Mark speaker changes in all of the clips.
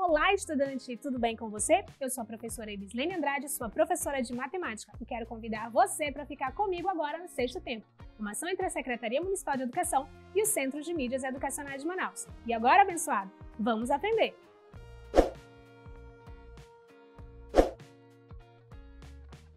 Speaker 1: Olá, estudante! Tudo bem com você? Eu sou a professora Ibislene Andrade, sua professora de matemática, e quero convidar você para ficar comigo agora no Sexto Tempo, uma ação entre a Secretaria Municipal de Educação e o Centro de Mídias Educacionais de Manaus. E agora, abençoado, vamos aprender!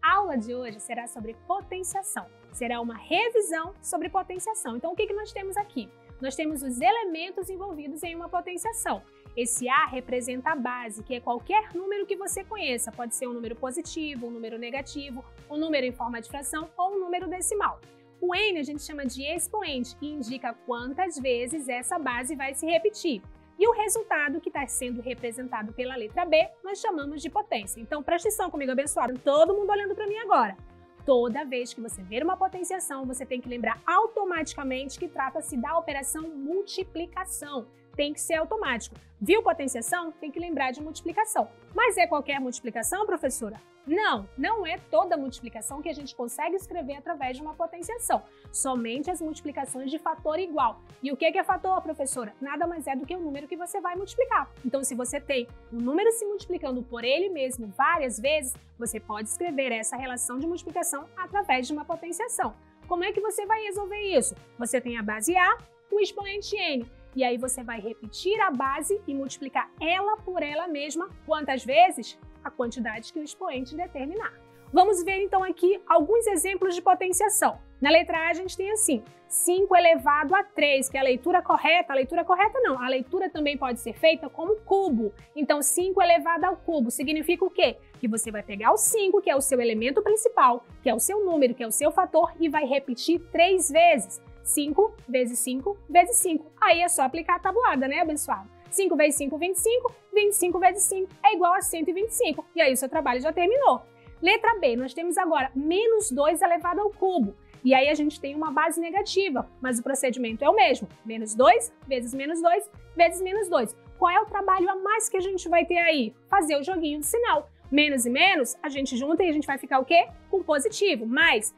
Speaker 1: A aula de hoje será sobre potenciação. Será uma revisão sobre potenciação. Então, o que nós temos aqui? Nós temos os elementos envolvidos em uma potenciação. Esse A representa a base, que é qualquer número que você conheça. Pode ser um número positivo, um número negativo, um número em forma de fração ou um número decimal. O N a gente chama de expoente e indica quantas vezes essa base vai se repetir. E o resultado, que está sendo representado pela letra B, nós chamamos de potência. Então, presta atenção comigo, abençoado. Todo mundo olhando para mim agora. Toda vez que você ver uma potenciação, você tem que lembrar automaticamente que trata-se da operação multiplicação. Tem que ser automático. Viu potenciação? Tem que lembrar de multiplicação. Mas é qualquer multiplicação, professora? Não, não é toda multiplicação que a gente consegue escrever através de uma potenciação. Somente as multiplicações de fator igual. E o que é fator, professora? Nada mais é do que o número que você vai multiplicar. Então, se você tem um número se multiplicando por ele mesmo várias vezes, você pode escrever essa relação de multiplicação através de uma potenciação. Como é que você vai resolver isso? Você tem a base A, o expoente N. E aí você vai repetir a base e multiplicar ela por ela mesma quantas vezes? A quantidade que o expoente determinar. Vamos ver então aqui alguns exemplos de potenciação. Na letra A a gente tem assim, 5 elevado a 3, que é a leitura correta. A leitura correta não, a leitura também pode ser feita como cubo. Então 5 elevado ao cubo significa o quê? Que você vai pegar o 5, que é o seu elemento principal, que é o seu número, que é o seu fator, e vai repetir 3 vezes. 5 vezes 5 vezes 5. Aí é só aplicar a tabuada, né, abençoado? 5 vezes 5, 25. 25 vezes 5 é igual a 125. E aí o seu trabalho já terminou. Letra B, nós temos agora menos 2 elevado ao cubo. E aí a gente tem uma base negativa, mas o procedimento é o mesmo. Menos 2 vezes menos 2 vezes menos 2. Qual é o trabalho a mais que a gente vai ter aí? Fazer o joguinho de sinal. Menos e menos, a gente junta e a gente vai ficar o quê? Com positivo. Mais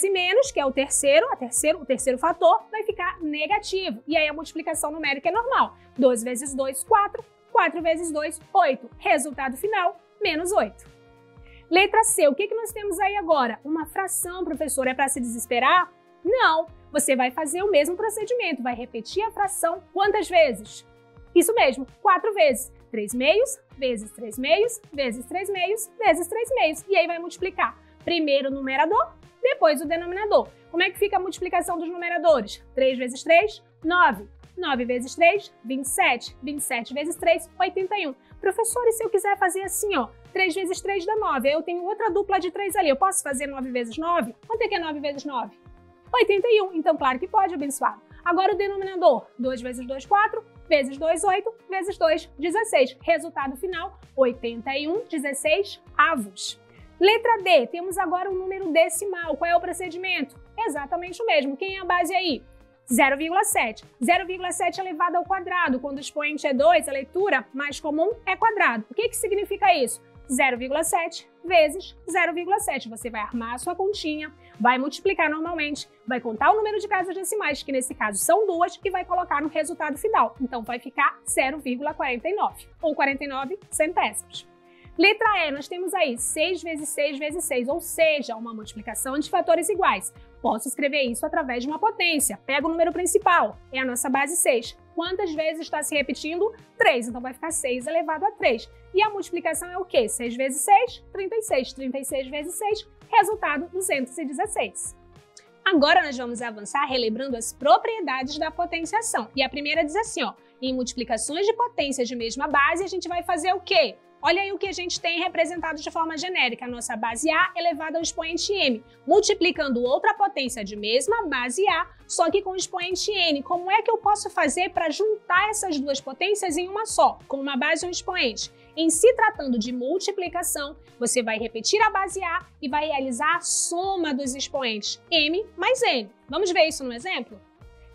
Speaker 1: e menos, que é o terceiro fator, vai ficar negativo. E aí a multiplicação numérica é normal. 2 vezes 2, 4. 4 vezes 2, 8. Resultado final, menos 8. Letra C, o que nós temos aí agora? Uma fração, professor, é para se desesperar? Não, você vai fazer o mesmo procedimento, vai repetir a fração quantas vezes? Isso mesmo, 4 vezes. 3 meios, vezes 3 meios, vezes 3 meios, vezes 3 meios. E aí vai multiplicar primeiro o numerador, depois o denominador. Como é que fica a multiplicação dos numeradores? 3 vezes 3, 9. 9 vezes 3, 27. 27 vezes 3, 81. Professor, e se eu quiser fazer assim, ó? 3 vezes 3 dá 9. Aí eu tenho outra dupla de 3 ali. Eu posso fazer 9 vezes 9? Quanto é que é 9 vezes 9? 81. Então, claro que pode, abençoado. Agora o denominador. 2 vezes 2, 4. Vezes 2, 8. Vezes 2, 16. Resultado final, 81 16 avos. Letra D, temos agora um número decimal. Qual é o procedimento? Exatamente o mesmo. Quem é a base aí? 0,7. 0,7 elevado ao quadrado. Quando o expoente é 2, a leitura mais comum é quadrado. O que significa isso? 0,7 vezes 0,7. Você vai armar a sua continha, vai multiplicar normalmente, vai contar o número de casas decimais, que nesse caso são 2, e vai colocar no resultado final. Então vai ficar 0,49 ou 49 centésimos. Letra E, nós temos aí 6 vezes 6 vezes 6, ou seja, uma multiplicação de fatores iguais. Posso escrever isso através de uma potência. Pega o número principal, é a nossa base 6. Quantas vezes está se repetindo? 3, então vai ficar 6 elevado a 3. E a multiplicação é o quê? 6 vezes 6, 36. 36 vezes 6, resultado 216. Agora nós vamos avançar relembrando as propriedades da potenciação. E a primeira diz assim, ó, em multiplicações de potências de mesma base, a gente vai fazer o quê? Olha aí o que a gente tem representado de forma genérica, a nossa base A elevada ao expoente M, multiplicando outra potência de mesma base A, só que com o expoente N. Como é que eu posso fazer para juntar essas duas potências em uma só, com uma base e um expoente? Em se tratando de multiplicação, você vai repetir a base A e vai realizar a soma dos expoentes M mais N. Vamos ver isso no exemplo?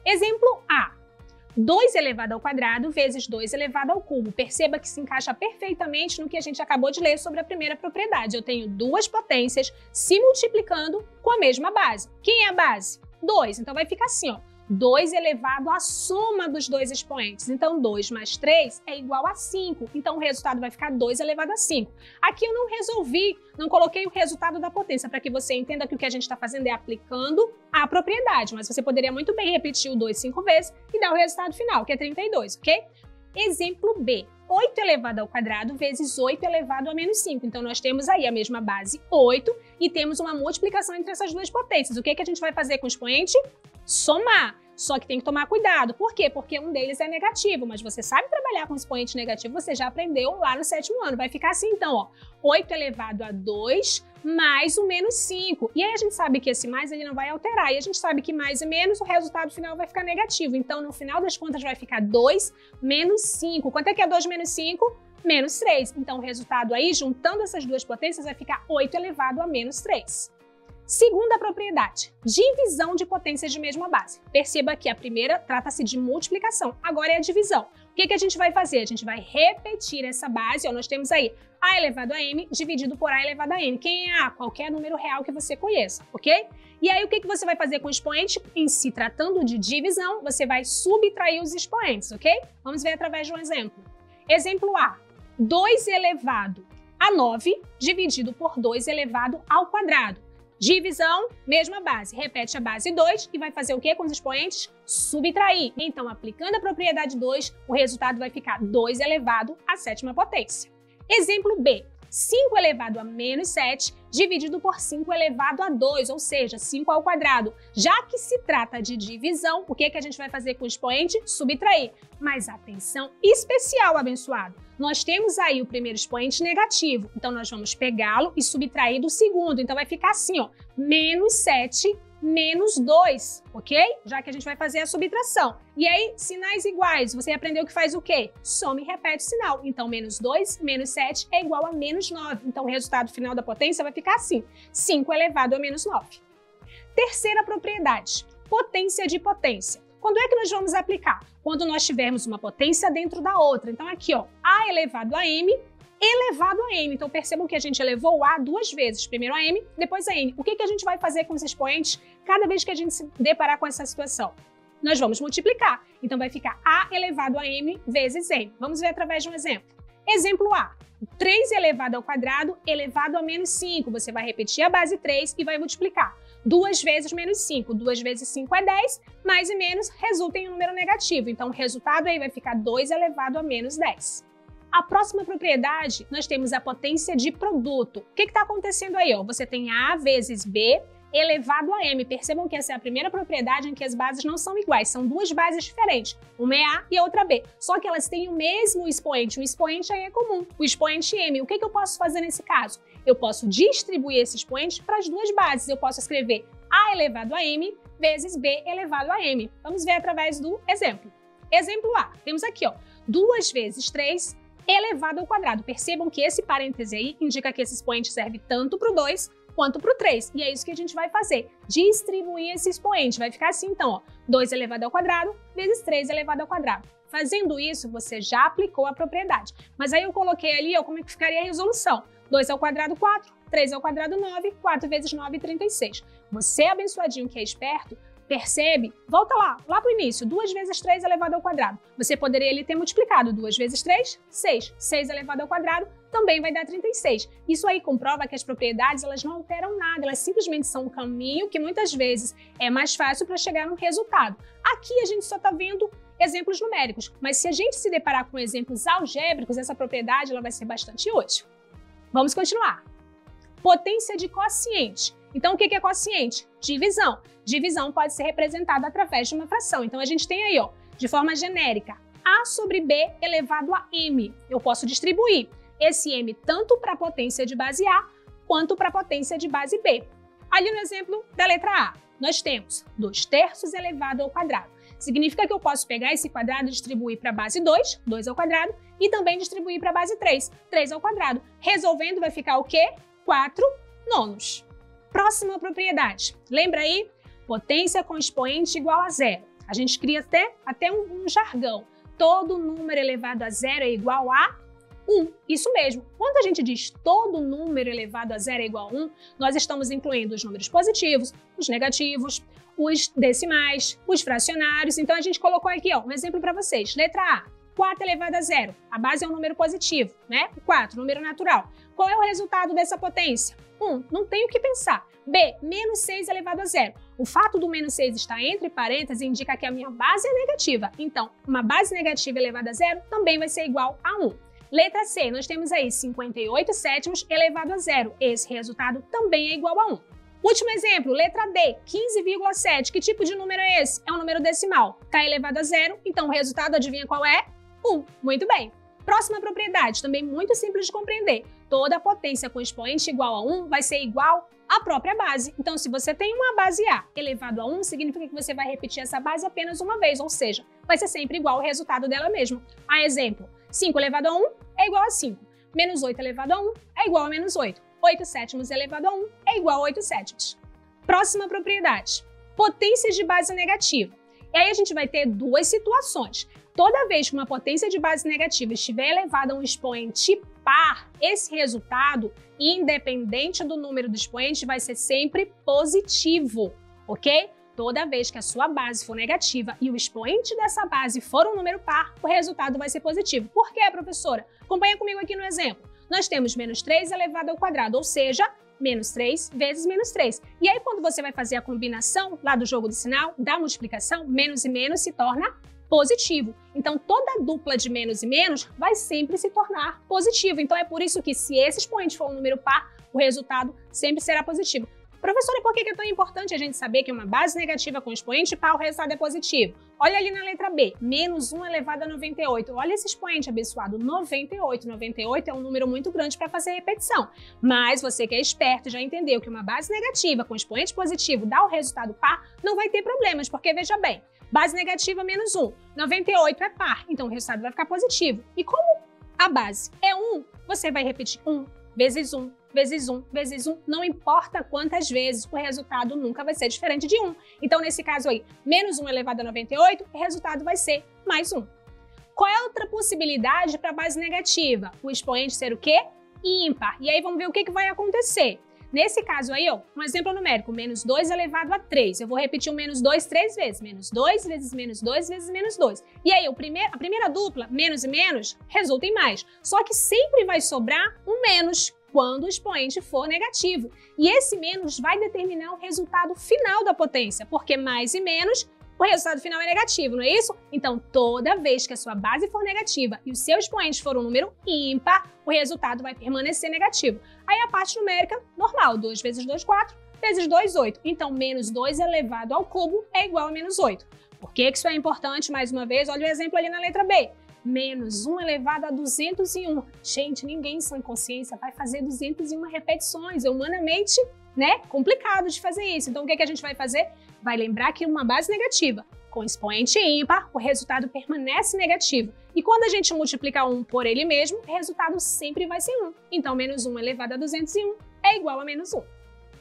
Speaker 1: Exemplo A. 2 elevado ao quadrado vezes 2 elevado ao cubo. Perceba que se encaixa perfeitamente no que a gente acabou de ler sobre a primeira propriedade. Eu tenho duas potências se multiplicando com a mesma base. Quem é a base? 2. Então vai ficar assim, ó. 2 elevado à soma dos dois expoentes. Então, 2 mais 3 é igual a 5. Então, o resultado vai ficar 2 elevado a 5. Aqui eu não resolvi, não coloquei o resultado da potência, para que você entenda que o que a gente está fazendo é aplicando a propriedade. Mas você poderia muito bem repetir o 2 5 vezes e dar o resultado final, que é 32, ok? Exemplo B. 8 elevado ao quadrado vezes 8 elevado a menos 5. Então, nós temos aí a mesma base, 8, e temos uma multiplicação entre essas duas potências. O que a gente vai fazer com o expoente? Somar. Só que tem que tomar cuidado. Por quê? Porque um deles é negativo, mas você sabe trabalhar com expoente negativo, você já aprendeu lá no 7º ano. Vai ficar assim, então, ó, 8 elevado a 2 mais o menos 5. E aí a gente sabe que esse mais ele não vai alterar. E a gente sabe que mais e menos, o resultado final vai ficar negativo. Então, no final das contas, vai ficar 2 menos 5. Quanto é que é 2 menos 5? Menos 3. Então, o resultado aí, juntando essas duas potências, vai ficar 8 elevado a menos 3. Segunda propriedade, divisão de potências de mesma base. Perceba que a primeira trata-se de multiplicação, agora é a divisão. O que a gente vai fazer? A gente vai repetir essa base, ó, nós temos aí a elevado a m dividido por a elevado a n. Quem é a? Qualquer número real que você conheça, ok? E aí o que você vai fazer com o expoente? Em se tratando de divisão, você vai subtrair os expoentes, ok? Vamos ver através de um exemplo. Exemplo A, 2 elevado a 9 dividido por 2 elevado ao quadrado. Divisão, mesma base. Repete a base 2 e vai fazer o quê com os expoentes? Subtrair. Então, aplicando a propriedade 2, o resultado vai ficar 2 elevado à 7ª potência. Exemplo B. 5 elevado a menos 7 dividido por 5 elevado a 2, ou seja, 5 ao quadrado. Já que se trata de divisão, o que a gente vai fazer com o expoente? Subtrair. Mas atenção especial, abençoado. Nós temos aí o primeiro expoente negativo, então nós vamos pegá-lo e subtrair do segundo. Então vai ficar assim, ó, menos 7 menos 2, ok? Já que a gente vai fazer a subtração. E aí, sinais iguais, você aprendeu que faz o quê? Soma e repete o sinal. Então, menos 2 menos 7 é igual a menos 9. Então, o resultado final da potência vai ficar assim, 5 elevado a menos 9. Terceira propriedade, potência de potência. Quando é que nós vamos aplicar? Quando nós tivermos uma potência dentro da outra. Então, aqui, ó, a elevado a m elevado a m. Então, percebam que a gente elevou o a duas vezes. Primeiro a m, depois a n. O que a gente vai fazer com os expoentes cada vez que a gente se deparar com essa situação? Nós vamos multiplicar. Então, vai ficar a elevado a m vezes n. Vamos ver através de um exemplo. Exemplo A. 3 elevado ao quadrado elevado a menos 5. Você vai repetir a base 3 e vai multiplicar. 2 vezes menos 5. 2 vezes 5 é 10. Mais e menos resulta em um número negativo. Então, o resultado aí vai ficar 2 elevado a menos 10. A próxima propriedade, nós temos a potência de produto. O que está acontecendo aí? Ó? Você tem A vezes B elevado a M. Percebam que essa é a primeira propriedade em que as bases não são iguais. São duas bases diferentes. Uma é A e a outra B. Só que elas têm o mesmo expoente. O expoente aí é comum. O expoente M. O que eu posso fazer nesse caso? Eu posso distribuir esse expoente para as duas bases. Eu posso escrever A elevado a M vezes B elevado a M. Vamos ver através do exemplo. Exemplo A. Temos aqui, ó, 2 vezes 3 elevado ao quadrado. Percebam que esse parêntese aí indica que esse expoente serve tanto para o 2 quanto para o 3. E é isso que a gente vai fazer, distribuir esse expoente. Vai ficar assim, então, ó, 2 elevado ao quadrado vezes 3 elevado ao quadrado. Fazendo isso, você já aplicou a propriedade. Mas aí eu coloquei ali, ó, como é que ficaria a resolução. 2 ao quadrado, 4. 3 ao quadrado, 9. 4 vezes 9, 36. Você, abençoadinho que é esperto, percebe? Volta lá para o início. 2 vezes 3 elevado ao quadrado. Você poderia ali ter multiplicado 2 vezes 3, 6. 6 elevado ao quadrado também vai dar 36. Isso aí comprova que as propriedades elas não alteram nada. Elas simplesmente são um caminho que muitas vezes é mais fácil para chegar num resultado. Aqui a gente só está vendo exemplos numéricos. Mas se a gente se deparar com exemplos algébricos, essa propriedade ela vai ser bastante útil. Vamos continuar. Potência de quociente. Então, o que é quociente? Divisão. Divisão pode ser representada através de uma fração. Então, a gente tem aí, ó, de forma genérica, A sobre B elevado a M. Eu posso distribuir esse M tanto para a potência de base A, quanto para a potência de base B. Ali no exemplo da letra A, nós temos 2/3 elevado ao quadrado. Significa que eu posso pegar esse quadrado e distribuir para a base 2, 2 ao quadrado, e também distribuir para a base 3, 3 ao quadrado. Resolvendo, vai ficar o quê? 4/9. Próxima propriedade. Lembra aí? Potência com expoente igual a zero. A gente cria até um jargão. Todo número elevado a zero é igual a 1. Isso mesmo. Quando a gente diz todo número elevado a zero é igual a 1, nós estamos incluindo os números positivos, os negativos, os decimais, os fracionários. Então, a gente colocou aqui um exemplo para vocês. Letra A, 4 elevado a 0. A base é um número positivo, né? 4, número natural. Qual é o resultado dessa potência? 1, não tem o que pensar. B, menos 6 elevado a 0. O fato do menos 6 estar entre parênteses indica que a minha base é negativa. Então, uma base negativa elevada a 0 também vai ser igual a 1. Letra C, nós temos aí 58 sétimos elevado a 0. Esse resultado também é igual a 1. Último exemplo, letra D, 15,7. Que tipo de número é esse? É um número decimal. Está elevado a 0, então o resultado, adivinha qual é? 1. Muito bem. Próxima propriedade, também muito simples de compreender. Toda potência com expoente igual a 1 vai ser igual à própria base. Então, se você tem uma base A elevado a 1, significa que você vai repetir essa base apenas uma vez, ou seja, vai ser sempre igual ao resultado dela mesma. A exemplo, 5 elevado a 1 é igual a 5. Menos 8 elevado a 1 é igual a menos 8. 8 sétimos elevado a 1 é igual a 8 sétimos. Próxima propriedade, potências de base negativa. E aí a gente vai ter duas situações. Toda vez que uma potência de base negativa estiver elevada a um expoente par, esse resultado, independente do número do expoente, vai ser sempre positivo, ok? Toda vez que a sua base for negativa e o expoente dessa base for um número par, o resultado vai ser positivo. Por quê, professora? Acompanha comigo aqui no exemplo. Nós temos menos 3 elevado ao quadrado, ou seja, menos 3 vezes menos 3. E aí, quando você vai fazer a combinação lá do jogo do sinal, da multiplicação, menos e menos se torna positivo. Então, toda dupla de menos e menos vai sempre se tornar positivo. Então, é por isso que, se esse expoente for um número par, o resultado sempre será positivo. Professora, por que é tão importante a gente saber que uma base negativa com expoente par, o resultado é positivo? Olha ali na letra B, menos 1 elevado a 98. Olha esse expoente abençoado, 98. 98 é um número muito grande para fazer repetição. Mas você que é esperto já entendeu que uma base negativa com expoente positivo dá o resultado par, não vai ter problemas, porque veja bem, base negativa menos 1, 98 é par, então o resultado vai ficar positivo. E como a base é 1, você vai repetir 1 vezes 1, vezes 1, vezes 1, não importa quantas vezes, o resultado nunca vai ser diferente de 1. Então, nesse caso aí, menos 1 elevado a 98, o resultado vai ser mais 1. Qual é a outra possibilidade para a base negativa? O expoente ser o quê? Ímpar. E aí, vamos ver o que vai acontecer. Nesse caso aí, um exemplo numérico, menos 2 elevado a 3. Eu vou repetir o menos 2 3 vezes. Menos 2 vezes menos 2 vezes menos 2. E aí, a primeira dupla, menos e menos, resulta em mais. Só que sempre vai sobrar um menos quando o expoente for negativo. E esse menos vai determinar o resultado final da potência, porque mais e menos, o resultado final é negativo, não é isso? Então, toda vez que a sua base for negativa e o seu expoente for um número ímpar, o resultado vai permanecer negativo. Aí a parte numérica, normal, 2 vezes 2, 4, vezes 2, 8. Então, menos 2 elevado ao cubo é igual a menos 8. Por que isso é importante? Mais uma vez, olha o exemplo ali na letra B. Menos 1 elevado a 201. Gente, ninguém sem consciência vai fazer 201 repetições. É humanamente, complicado de fazer isso. Então, o que a gente vai fazer? Vai lembrar que uma base negativa com expoente ímpar, o resultado permanece negativo. E quando a gente multiplica 1 por ele mesmo, o resultado sempre vai ser 1. Então, menos 1 elevado a 201 é igual a menos 1.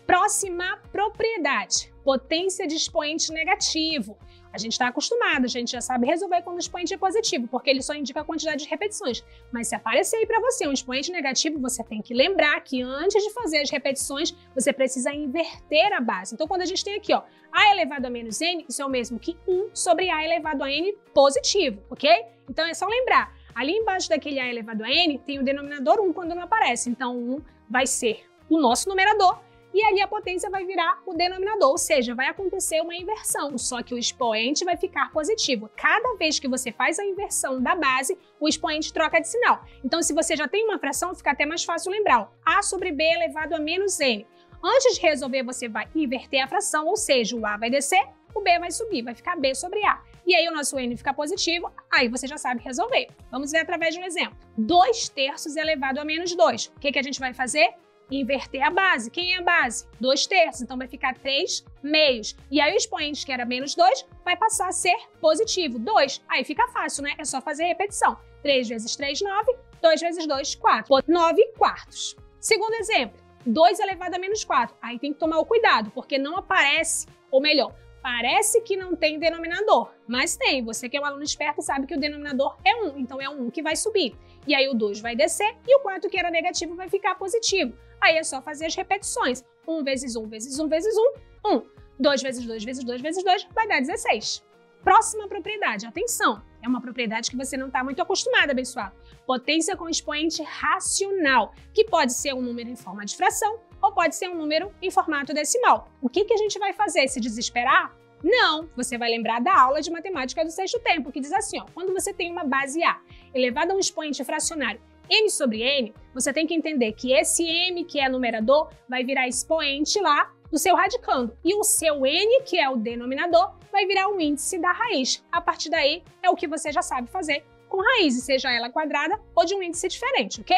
Speaker 1: Próxima propriedade, potência de expoente negativo. A gente está acostumado, a gente já sabe resolver quando o expoente é positivo, porque ele só indica a quantidade de repetições. Mas se aparecer aí para você um expoente negativo, você tem que lembrar que antes de fazer as repetições, você precisa inverter a base. Então, quando a gente tem aqui, A elevado a menos N, isso é o mesmo que 1 sobre A elevado a N positivo, ok? Então, é só lembrar, ali embaixo daquele A elevado a N, tem o denominador 1 quando não aparece. Então, 1 vai ser o nosso numerador, e ali a potência vai virar o denominador, ou seja, vai acontecer uma inversão, só que o expoente vai ficar positivo. Cada vez que você faz a inversão da base, o expoente troca de sinal. Então, se você já tem uma fração, fica até mais fácil lembrar. A sobre B elevado a menos N. Antes de resolver, você vai inverter a fração, ou seja, o A vai descer, o B vai subir, vai ficar B sobre A. E aí o nosso N fica positivo, aí você já sabe resolver. Vamos ver através de um exemplo. 2 terços elevado a menos 2. O que a gente vai fazer? Inverter a base. Quem é a base? 2 terços, então vai ficar 3 meios. E aí o expoente, que era menos 2, vai passar a ser positivo, 2. Aí fica fácil, né? É só fazer repetição. 3 vezes 3, 9. 2 vezes 2, 4. 9 quartos. Segundo exemplo, 2 elevado a menos 4. Aí tem que tomar o cuidado, porque não aparece, ou melhor, parece que não tem denominador, mas tem. Você que é um aluno esperto sabe que o denominador é 1, então é o 1 que vai subir. E aí o 2 vai descer e o 4 que era negativo vai ficar positivo. Aí é só fazer as repetições. 1 vezes 1 vezes 1 vezes 1, 1. 2 vezes 2 vezes 2 vezes 2 vai dar 16. Próxima propriedade, atenção, é uma propriedade que você não está muito acostumado, abençoado. Potência com expoente racional, que pode ser um número em forma de fração ou pode ser um número em formato decimal. O que a gente vai fazer? Se desesperar? Não, você vai lembrar da aula de matemática do sexto tempo, que diz assim, ó, quando você tem uma base A elevada a um expoente fracionário m sobre n, você tem que entender que esse m, que é numerador, vai virar expoente lá do seu radicando. E o seu n, que é o denominador, vai virar o índice da raiz. A partir daí, é o que você já sabe fazer com raízes, seja ela quadrada ou de um índice diferente, ok?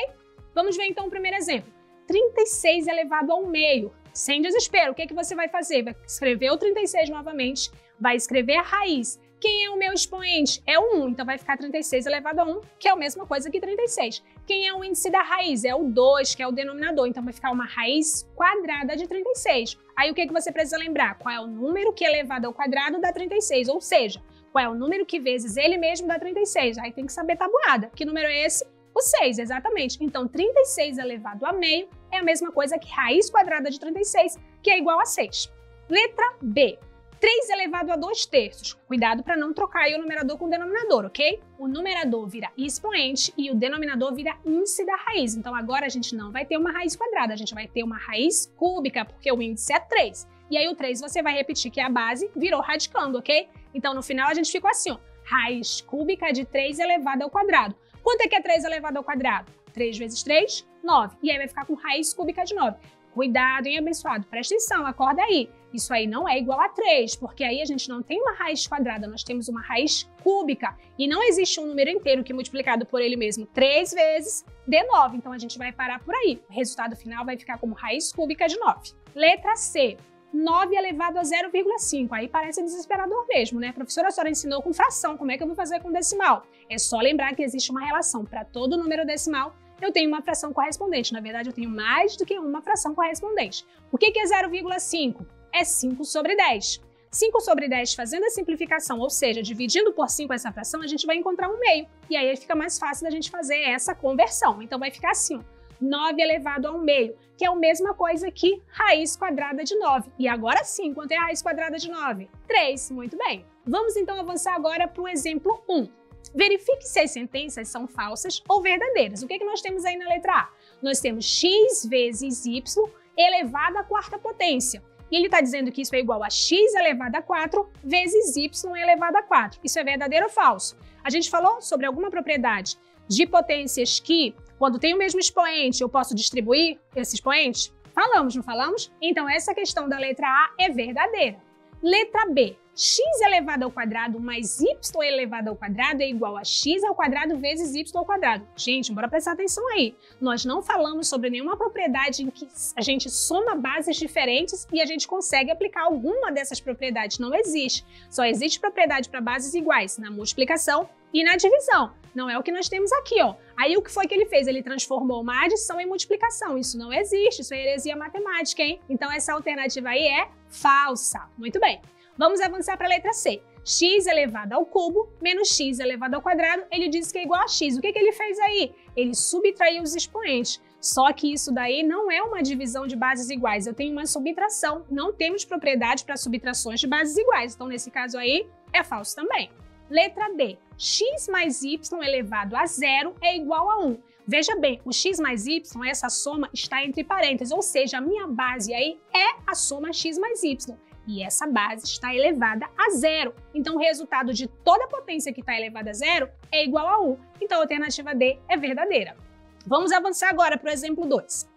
Speaker 1: Vamos ver então o primeiro exemplo. 36 elevado ao meio. Sem desespero, o que você vai fazer? Vai escrever o 36 novamente, vai escrever a raiz. Quem é o meu expoente? É o 1, então vai ficar 36 elevado a 1, que é a mesma coisa que 36. Quem é o índice da raiz? É o 2, que é o denominador, então vai ficar uma raiz quadrada de 36. Aí o que você precisa lembrar? Qual é o número que elevado ao quadrado dá 36, ou seja, qual é o número que vezes ele mesmo dá 36. Aí tem que saber tabuada. Que número é esse? O 6, exatamente. Então 36 elevado a meio é a mesma coisa que raiz quadrada de 36, que é igual a 6. Letra B. 3 elevado a 2/3. Cuidado para não trocar aí o numerador com o denominador, ok? O numerador vira expoente e o denominador vira índice da raiz. Então agora a gente não vai ter uma raiz quadrada, a gente vai ter uma raiz cúbica, porque o índice é 3. E aí o 3 você vai repetir que é a base, virou radicando, ok? Então no final a gente ficou assim, ó, raiz cúbica de 3 elevado ao quadrado. Quanto é que é 3 elevado ao quadrado? 3 vezes 3, 9. E aí vai ficar com raiz cúbica de 9. Cuidado, hein, abençoado? Presta atenção, acorda aí. Isso aí não é igual a 3, porque aí a gente não tem uma raiz quadrada, nós temos uma raiz cúbica. E não existe um número inteiro que multiplicado por ele mesmo 3 vezes dê 9. Então a gente vai parar por aí. O resultado final vai ficar como raiz cúbica de 9. Letra C. 9 elevado a 0,5. Aí parece desesperador mesmo, né? Professora, a senhora ensinou com fração, como é que eu vou fazer com decimal? É só lembrar que existe uma relação. Para todo número decimal, eu tenho uma fração correspondente. Na verdade, eu tenho mais do que uma fração correspondente. O que é 0,5? É 5 sobre 10. 5 sobre 10, fazendo a simplificação, ou seja, dividindo por 5 essa fração, a gente vai encontrar um meio. E aí fica mais fácil da gente fazer essa conversão. Então vai ficar assim, ó, 9 elevado ao meio, que é a mesma coisa que raiz quadrada de 9. E agora sim, quanto é a raiz quadrada de 9? 3. Muito bem. Vamos então avançar agora para o exemplo 1. Verifique se as sentenças são falsas ou verdadeiras. O que nós temos aí na letra A? Nós temos x vezes y elevado à quarta potência. E ele está dizendo que isso é igual a x elevado a 4 vezes y elevado a 4. Isso é verdadeiro ou falso? A gente falou sobre alguma propriedade de potências que, quando tem o mesmo expoente, eu posso distribuir esse expoente? Falamos, não falamos? Então essa questão da letra A é verdadeira. Letra B. X elevado ao quadrado mais y elevado ao quadrado é igual a x ao quadrado vezes y ao quadrado. Gente, bora prestar atenção aí. Nós não falamos sobre nenhuma propriedade em que a gente soma bases diferentes e a gente consegue aplicar alguma dessas propriedades. Não existe. Só existe propriedade para bases iguais na multiplicação e na divisão. Não é o que nós temos aqui, ó. Aí o que foi que ele fez? Ele transformou uma adição em multiplicação. Isso não existe, isso é heresia matemática, hein? Então essa alternativa aí é falsa. Muito bem. Vamos avançar para a letra C. X elevado ao cubo menos x elevado ao quadrado, ele disse que é igual a x. O que ele fez aí? Ele subtraiu os expoentes. Só que isso daí não é uma divisão de bases iguais. Eu tenho uma subtração. Não temos propriedade para subtrações de bases iguais. Então, nesse caso aí, é falso também. Letra D. X mais y elevado a 0 é igual a 1. Veja bem, o x mais y, essa soma está entre parênteses, ou seja, a minha base aí é a soma x mais y. E essa base está elevada a 0. Então, o resultado de toda a potência que está elevada a 0 é igual a 1. Então, a alternativa D é verdadeira. Vamos avançar agora para o exemplo 2.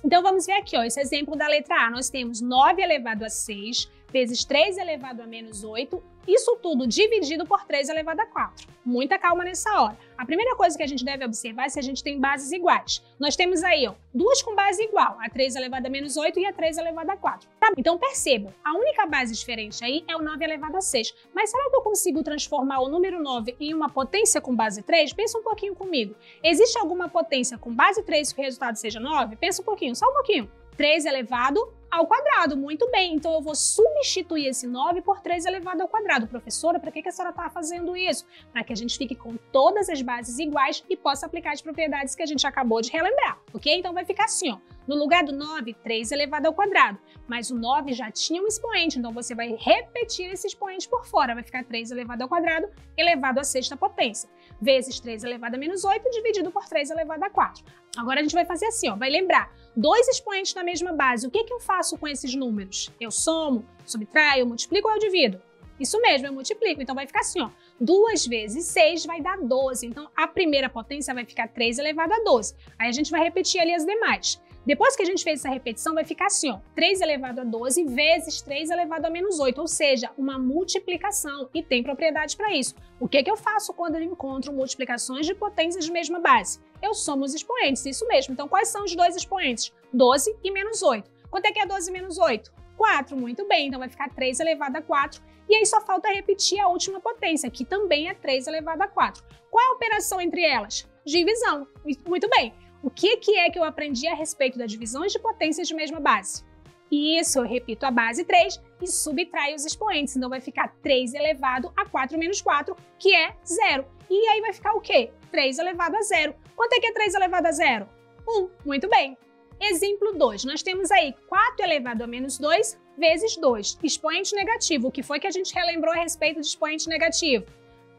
Speaker 1: Então, vamos ver aqui, ó, esse exemplo da letra A. Nós temos 9 elevado a 6 vezes 3 elevado a menos 8, isso tudo dividido por 3 elevado a 4. Muita calma nessa hora. A primeira coisa que a gente deve observar é se a gente tem bases iguais. Nós temos aí, ó, duas com base igual, a 3 elevado a menos 8 e a 3 elevado a 4. Tá? Então percebam, a única base diferente aí é o 9 elevado a 6. Mas será que eu consigo transformar o número 9 em uma potência com base 3? Pensa um pouquinho comigo. Existe alguma potência com base 3 que o resultado seja 9? Pensa um pouquinho, só um pouquinho. 3 elevado ao quadrado. Muito bem, então eu vou substituir esse 9 por 3 elevado ao quadrado. Professora, para que a senhora está fazendo isso? Para que a gente fique com todas as bases iguais e possa aplicar as propriedades que a gente acabou de relembrar, ok? Então vai ficar assim, ó. No lugar do 9, 3 elevado ao quadrado. Mas o 9 já tinha um expoente, então você vai repetir esse expoente por fora. Vai ficar 3 elevado ao quadrado elevado à sexta potência. Vezes 3 elevado a menos 8 dividido por 3 elevado a 4. Agora a gente vai fazer assim, ó. Vai lembrar, dois expoentes na mesma base. O que eu faço com esses números? Eu somo, subtraio, multiplico ou eu divido? Isso mesmo, eu multiplico. Então vai ficar assim, ó. 2 vezes 6 vai dar 12. Então a primeira potência vai ficar 3 elevado a 12. Aí a gente vai repetir ali as demais. Depois que a gente fez essa repetição, vai ficar assim, ó, 3 elevado a 12 vezes 3 elevado a menos 8, ou seja, uma multiplicação, e tem propriedade para isso. O que eu faço quando eu encontro multiplicações de potências de mesma base? Eu somo os expoentes, isso mesmo. Então, quais são os dois expoentes? 12 e menos 8. Quanto é que é 12 menos 8? 4, muito bem, então vai ficar 3 elevado a 4, e aí só falta repetir a última potência, que também é 3 elevado a 4. Qual é a operação entre elas? Divisão, muito bem. O que é que eu aprendi a respeito das divisões de potências de mesma base? Isso, eu repito a base 3 e subtraio os expoentes. Então vai ficar 3 elevado a 4 menos 4, que é 0. E aí vai ficar o quê? 3 elevado a 0. Quanto é que é 3 elevado a 0? 1. Muito bem. Exemplo 2. Nós temos aí 4 elevado a menos 2 vezes 2. Expoente negativo. O que foi que a gente relembrou a respeito de expoente negativo?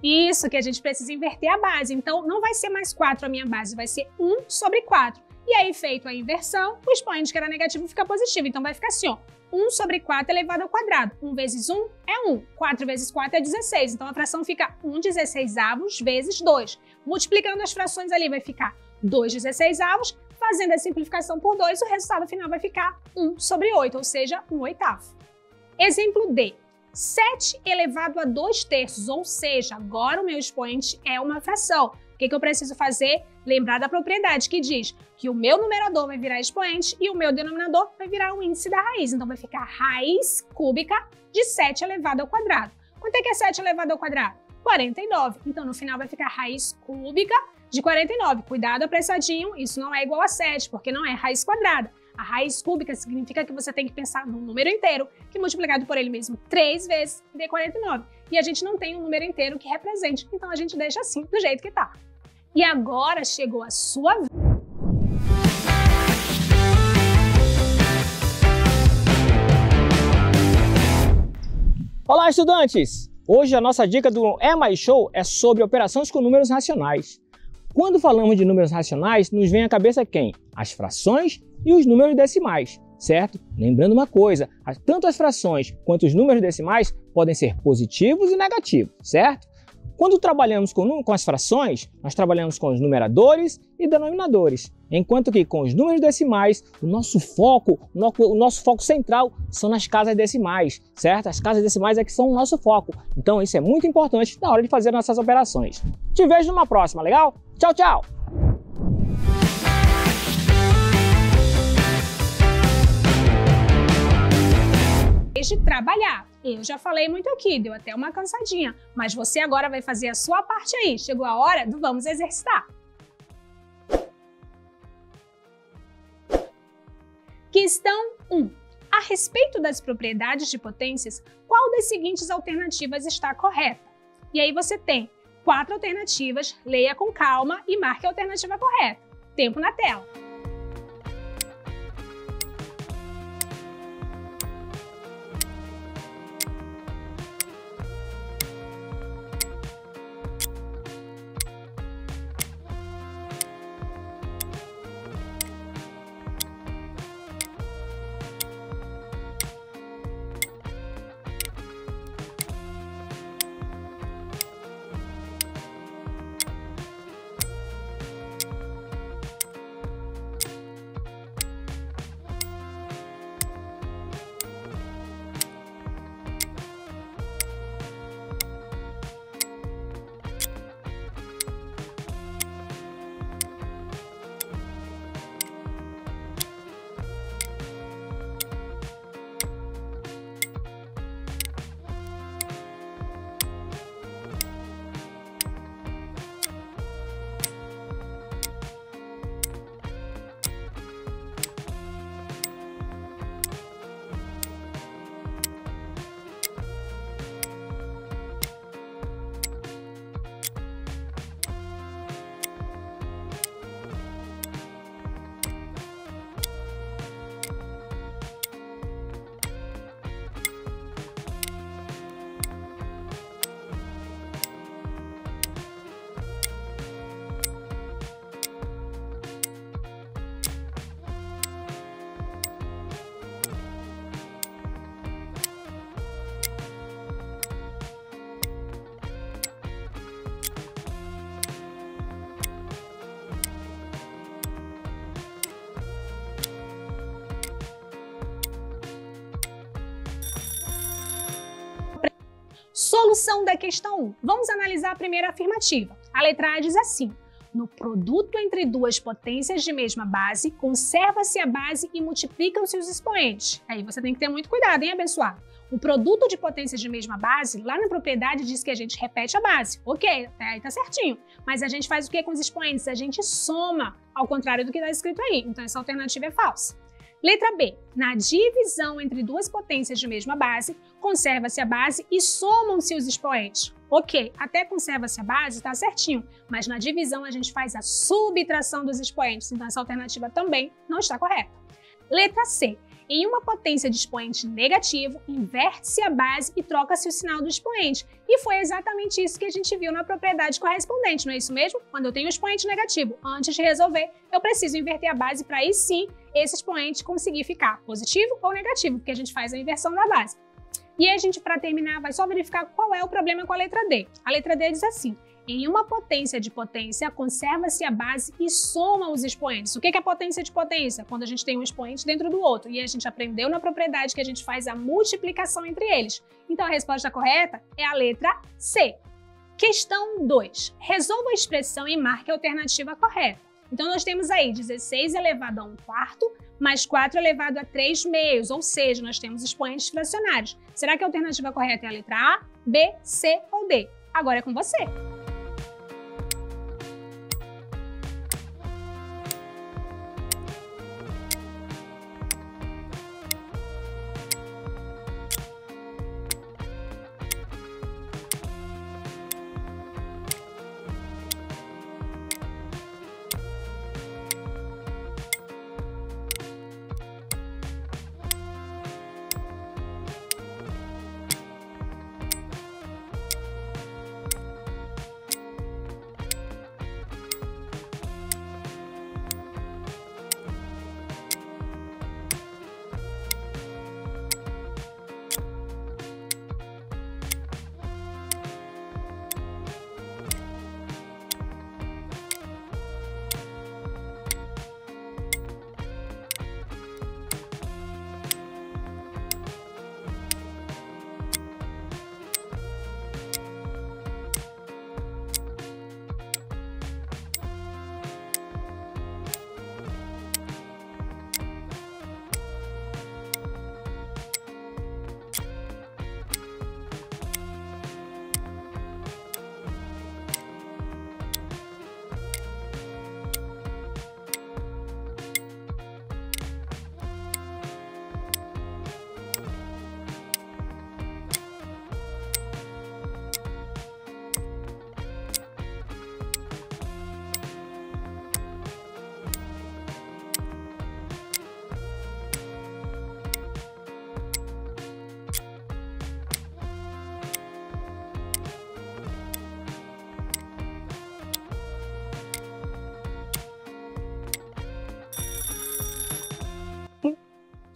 Speaker 1: Isso, que a gente precisa inverter a base. Então, não vai ser mais 4 a minha base, vai ser 1 sobre 4. E aí, feito a inversão, o expoente que era negativo fica positivo. Então, vai ficar assim, ó. 1 sobre 4 elevado ao quadrado. 1 vezes 1 é 1. 4 vezes 4 é 16. Então, a fração fica 1/16 vezes 2. Multiplicando as frações ali, vai ficar 2/16. Fazendo a simplificação por 2, o resultado final vai ficar 1 sobre 8, ou seja, 1/8. Exemplo D. 7 elevado a 2/3, ou seja, agora o meu expoente é uma fração. O que eu preciso fazer? Lembrar da propriedade que diz que o meu numerador vai virar expoente e o meu denominador vai virar o índice da raiz. Então vai ficar raiz cúbica de 7 elevado ao quadrado. Quanto é que é 7 elevado ao quadrado? 49. Então no final vai ficar raiz cúbica de 49. Cuidado, apressadinho, isso não é igual a 7, porque não é raiz quadrada. A raiz cúbica significa que você tem que pensar num número inteiro, que multiplicado por ele mesmo 3 vezes dê 49. E a gente não tem um número inteiro que represente, então a gente deixa assim, do jeito que tá. E agora chegou a sua vez.
Speaker 2: Olá, estudantes! Hoje a nossa dica do É Mais Show é sobre operações com números racionais. Quando falamos de números racionais, nos vem à cabeça quem? As frações e os números decimais, certo? Lembrando uma coisa, tanto as frações quanto os números decimais podem ser positivos e negativos, certo? Quando trabalhamos com as frações, nós trabalhamos com os numeradores e denominadores, enquanto que com os números decimais, o nosso foco central são nas casas decimais, certo? As casas decimais é que são o nosso foco, então isso é muito importante na hora de fazer nossas operações. Te vejo numa próxima, legal? Tchau, tchau!
Speaker 1: De trabalhar. Eu já falei muito aqui, deu até uma cansadinha, mas você agora vai fazer a sua parte aí. Chegou a hora do vamos exercitar. Questão 1. A respeito das propriedades de potências, qual das seguintes alternativas está correta? E aí você tem 4 alternativas, leia com calma e marque a alternativa correta. Tempo na tela. Solução da questão 1. Vamos analisar a primeira afirmativa. A letra A diz assim: no produto entre duas potências de mesma base, conserva-se a base e multiplicam-se os expoentes. Aí você tem que ter muito cuidado, hein, abençoado? O produto de potências de mesma base, lá na propriedade diz que a gente repete a base. Ok, até aí tá certinho. Mas a gente faz o que com os expoentes? A gente soma, ao contrário do que está escrito aí. Então essa alternativa é falsa. Letra B. Na divisão entre duas potências de mesma base, conserva-se a base e somam-se os expoentes. Ok, até conserva-se a base está certinho, mas na divisão a gente faz a subtração dos expoentes, então essa alternativa também não está correta. Letra C. Em uma potência de expoente negativo, inverte-se a base e troca-se o sinal do expoente. E foi exatamente isso que a gente viu na propriedade correspondente, não é isso mesmo? Quando eu tenho um expoente negativo, antes de resolver, eu preciso inverter a base para aí sim esse expoente conseguir ficar positivo ou negativo, porque a gente faz a inversão da base. E a gente, para terminar, vai só verificar qual é o problema com a letra D. A letra D diz assim: em uma potência de potência, conserva-se a base e soma os expoentes. O que é potência de potência? Quando a gente tem um expoente dentro do outro. E a gente aprendeu na propriedade que a gente faz a multiplicação entre eles. Então a resposta correta é a letra C. Questão 2. Resolva a expressão e marque a alternativa correta. Então nós temos aí 16 elevado a 1/4 mais 4 elevado a 3/2, ou seja, nós temos expoentes fracionários. Será que a alternativa correta é a letra A, B, C ou D? Agora é com você!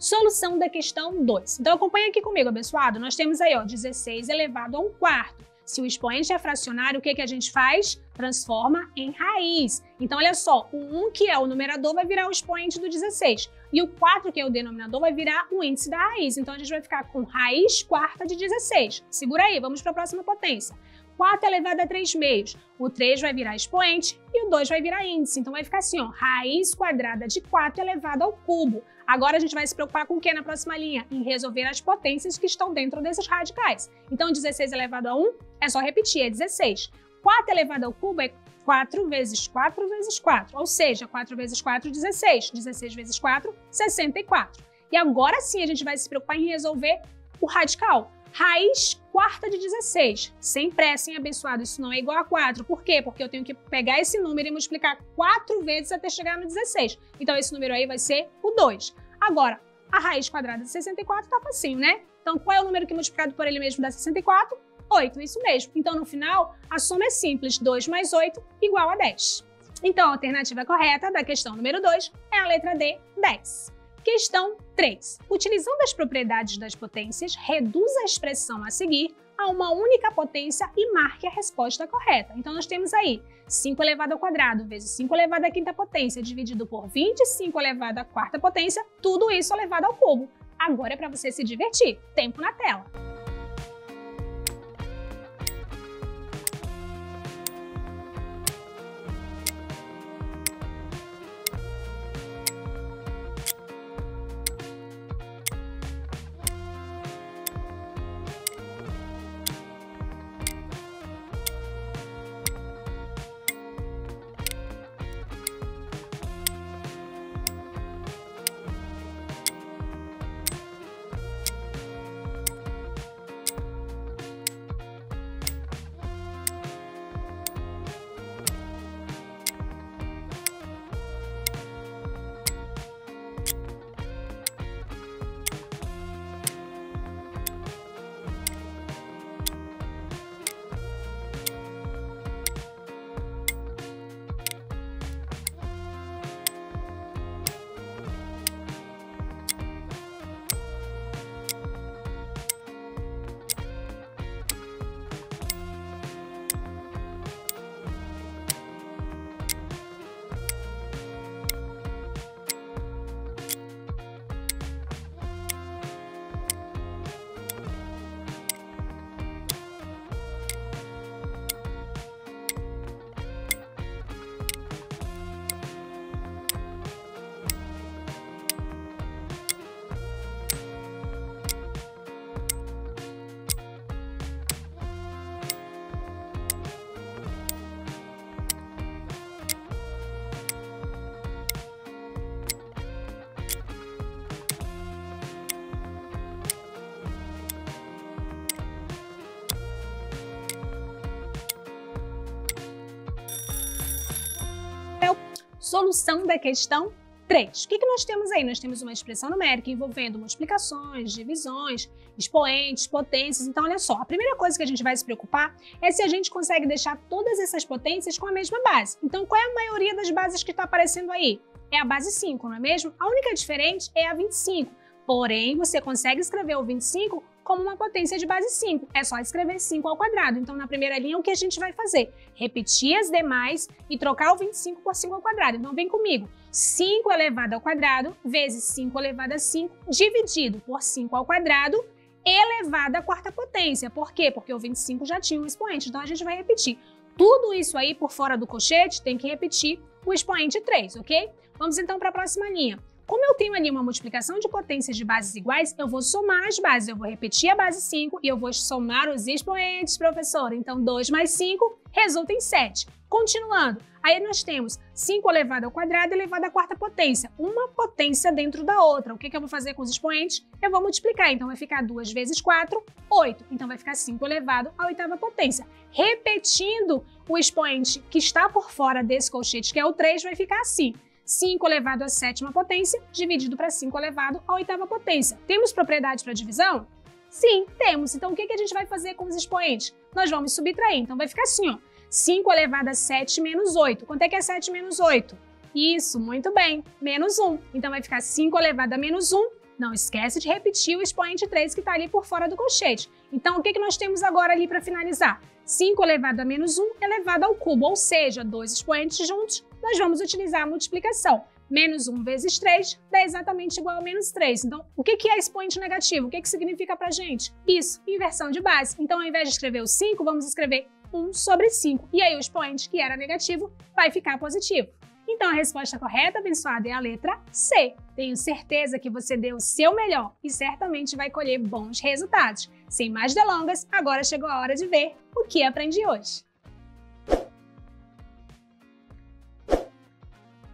Speaker 1: Solução da questão 2. Então acompanha aqui comigo, abençoado. Nós temos aí, ó, 16 elevado a 1/4. Se o expoente é fracionário, o que a gente faz? Transforma em raiz. Então, olha só, o 1, que é o numerador, vai virar o expoente do 16. E o 4, que é o denominador, vai virar o índice da raiz. Então, a gente vai ficar com raiz quarta de 16. Segura aí, vamos para a próxima potência. 4 elevado a 3/2. O 3 vai virar expoente e o 2 vai virar índice. Então, vai ficar assim, ó, raiz quadrada de 4 elevado ao cubo. Agora, a gente vai se preocupar com o que na próxima linha? Em resolver as potências que estão dentro desses radicais. Então, 16 elevado a 1 é só repetir, é 16. 4 elevado ao cubo é 4 vezes 4 vezes 4. Ou seja, 4 vezes 4, 16. 16 vezes 4, 64. E agora sim, a gente vai se preocupar em resolver o radical. Raiz quarta de 16. Sem pressa, hein, abençoado? Isso não é igual a 4. Por quê? Porque eu tenho que pegar esse número e multiplicar 4 vezes até chegar no 16. Então, esse número aí vai ser o 2. Agora, a raiz quadrada de 64 tá facinho, né? Então, qual é o número que multiplicado por ele mesmo dá 64? 8, isso mesmo. Então, no final, a soma é simples. 2 mais 8 igual a 10. Então, a alternativa correta da questão número 2 é a letra D, 10. Questão 3. Utilizando as propriedades das potências, reduza a expressão a seguir a uma única potência e marque a resposta correta. Então, nós temos aí 5 elevado ao quadrado vezes 5 elevado à quinta potência dividido por 25 elevado à quarta potência, tudo isso elevado ao cubo. Agora é para você se divertir. Tempo na tela. Solução da questão 3. O que nós temos aí? Nós temos uma expressão numérica envolvendo multiplicações, divisões, expoentes, potências. Então, olha só, a primeira coisa que a gente vai se preocupar é se a gente consegue deixar todas essas potências com a mesma base. Então, qual é a maioria das bases que está aparecendo aí? É a base 5, não é mesmo? A única diferente é a 25. Porém, você consegue escrever o 25 como uma potência de base 5. É só escrever 5 ao quadrado. Então, na primeira linha, o que a gente vai fazer? Repetir as demais e trocar o 25 por 5 ao quadrado. Então, vem comigo. 5 elevado ao quadrado vezes 5 elevado a 5 dividido por 5 ao quadrado elevado à quarta potência. Por quê? Porque o 25 já tinha um expoente. Então, a gente vai repetir. Tudo isso aí por fora do colchete tem que repetir o expoente 3, ok? Vamos então para a próxima linha. Como eu tenho ali uma multiplicação de potências de bases iguais, eu vou somar as bases. Eu vou repetir a base 5 e eu vou somar os expoentes, professora. Então, 2 mais 5 resulta em 7. Continuando, aí nós temos 5 elevado ao quadrado elevado à quarta potência. Uma potência dentro da outra. O que eu vou fazer com os expoentes? Eu vou multiplicar. Então, vai ficar 2 vezes 4, 8. Então, vai ficar 5 elevado à oitava potência. Repetindo o expoente que está por fora desse colchete, que é o 3, vai ficar assim. 5 elevado à sétima potência, dividido para 5 elevado à oitava potência. Temos propriedade para divisão? Sim, temos. Então, o que a gente vai fazer com os expoentes? Nós vamos subtrair. Então, vai ficar assim, ó. 5 elevado a 7 menos 8. Quanto é que é 7 menos 8? Isso, muito bem. Menos 1. Então, vai ficar 5 elevado a menos 1. Não esquece de repetir o expoente 3 que está ali por fora do colchete. Então, o que nós temos agora ali para finalizar? 5 elevado a menos 1 elevado ao cubo, ou seja, dois expoentes juntos, nós vamos utilizar a multiplicação. Menos 1 vezes 3 dá exatamente igual a menos 3. Então, o que é expoente negativo? O que significa para a gente? Isso, inversão de base. Então, ao invés de escrever o 5, vamos escrever 1 sobre 5. E aí, o expoente que era negativo vai ficar positivo. Então, a resposta correta, abençoada, é a letra C. Tenho certeza que você deu o seu melhor e certamente vai colher bons resultados. Sem mais delongas, agora chegou a hora de ver o que aprendi hoje.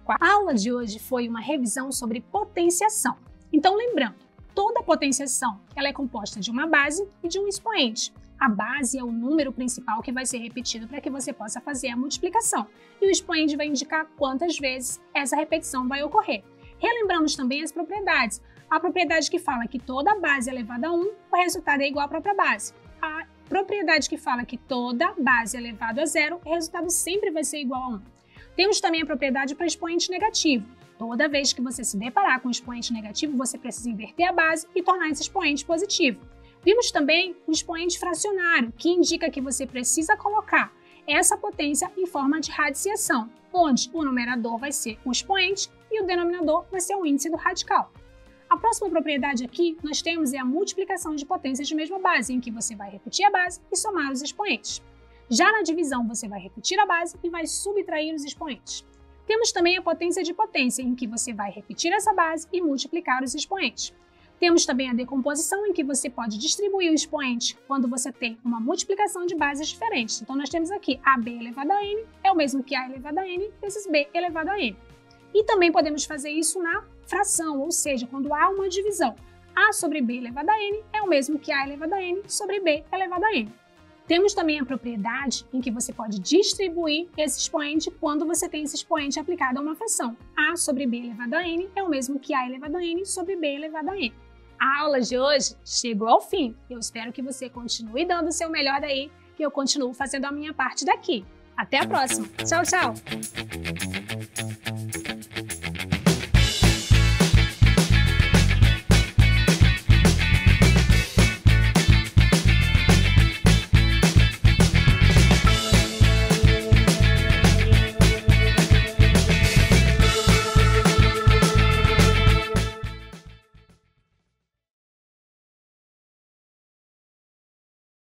Speaker 1: A aula de hoje foi uma revisão sobre potenciação. Então, lembrando, toda potenciação ela é composta de uma base e de um expoente. A base é o número principal que vai ser repetido para que você possa fazer a multiplicação. E o expoente vai indicar quantas vezes essa repetição vai ocorrer. Relembramos também as propriedades. A propriedade que fala que toda base elevada a 1, o resultado é igual à própria base. A propriedade que fala que toda base elevada a 0, o resultado sempre vai ser igual a 1. Temos também a propriedade para expoente negativo. Toda vez que você se deparar com um expoente negativo, você precisa inverter a base e tornar esse expoente positivo. Vimos também o expoente fracionário, que indica que você precisa colocar essa potência em forma de radiciação, onde o numerador vai ser o expoente e o denominador vai ser o índice do radical. A próxima propriedade aqui nós temos é a multiplicação de potências de mesma base, em que você vai repetir a base e somar os expoentes. Já na divisão, você vai repetir a base e vai subtrair os expoentes. Temos também a potência de potência, em que você vai repetir essa base e multiplicar os expoentes. Temos também a decomposição, em que você pode distribuir o expoente quando você tem uma multiplicação de bases diferentes. Então, nós temos aqui AB elevado a N é o mesmo que A elevado a N vezes B elevado a N. E também podemos fazer isso na fração, ou seja, quando há uma divisão. A sobre B elevado a N é o mesmo que A elevado a N sobre B elevado a N. Temos também a propriedade em que você pode distribuir esse expoente quando você tem esse expoente aplicado a uma fração. A sobre B elevado a N é o mesmo que A elevado a N sobre B elevado a N. A aula de hoje chegou ao fim. Eu espero que você continue dando o seu melhor daí, que eu continuo fazendo a minha parte daqui. Até a próxima. Tchau, tchau!